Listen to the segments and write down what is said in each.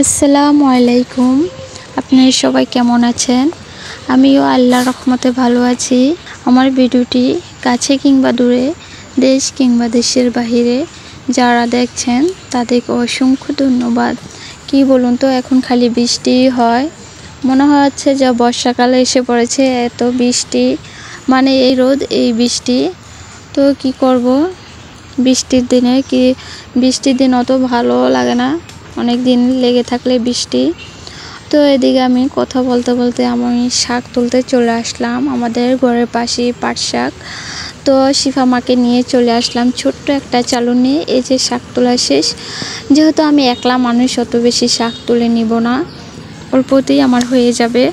আসসালামু আলাইকুম। আপনারা সবাই কেমন আছেন? আমিও আল্লাহর রহমতে ভালো আছি। আমার ভিডিওটি কাছে কিংবা দূরে, দেশ কিংবা দেশের বাহিরে যারা দেখছেন তাদেরকে অসংখ্য ধন্যবাদ। কি বলুন তো, এখন খালি বৃষ্টি হয়, মনে হচ্ছে যে বর্ষাকালে এসে পড়েছে। এত বৃষ্টি, মানে এই রোদ এই বৃষ্টি, তো কি করব। বৃষ্টির দিন অত ভালো লাগে না, অনেক দিন লেগে থাকলে বৃষ্টি। তো এদিকে আমি কথা বলতে বলতে আমি শাক তুলতে চলে আসলাম আমাদের ঘরের পাশে, পাট শাক। তো শিফা মাকে নিয়ে চলে আসলাম ছোট্ট একটা চালু নিয়ে। এই যে শাক তোলা শেষ, যেহেতু আমি একলা মানুষ অত বেশি শাক তুলে নিব না, অল্পতেই আমার হয়ে যাবে।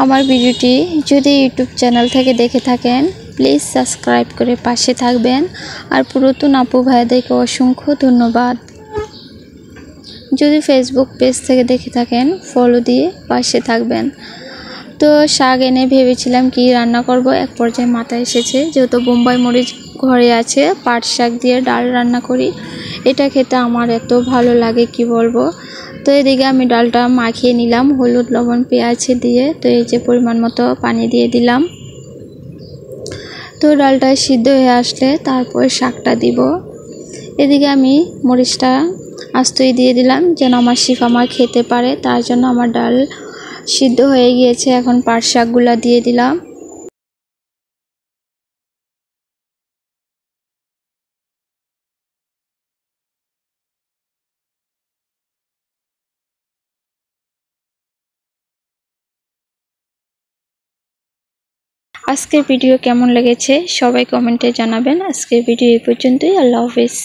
আমার ভিডিওটি যদি ইউটিউব চ্যানেল থেকে দেখে থাকেন প্লিজ সাবস্ক্রাইব করে পাশে থাকবেন। আর পুরাতন আপু ভাইদেরকে অসংখ্য ধন্যবাদ। যদি ফেসবুক পেজ থেকে দেখে থাকেন ফলো দিয়ে পাশে থাকবেন। তো শাক এনে ভেবেছিলাম কি রান্না করব, এক পর্যায়ে মাথায় এসেছে যেহেতু বোম্বাই মরিচ ঘরে আছে, পাট শাক দিয়ে ডাল রান্না করি। এটা খেতে আমার এত ভালো লাগে কি বলবো। তো এদিকে আমি ডালটা মাখিয়ে নিলাম হলুদ লবণ পেঁয়াজ দিয়ে। তো এই যে পরিমাণ মতো পানি দিয়ে দিলাম। তো ডালটা সিদ্ধ হয়ে আসলে তারপর শাকটা দিব। এদিকে আমি মরিচটা আস্তই দিয়ে দিলাম যেন আমার শিফা মা খেতে পারে, তার জন্য আমার ডাল সিদ্ধ হয়ে গিয়েছে। এখন পাট শাকগুলা দিয়ে দিলাম। আজকের ভিডিও কেমন লেগেছে সবাই কমেন্টে জানাবেন। আজকের ভিডিও এই পর্যন্তই। আল্লাহ হাফেজ।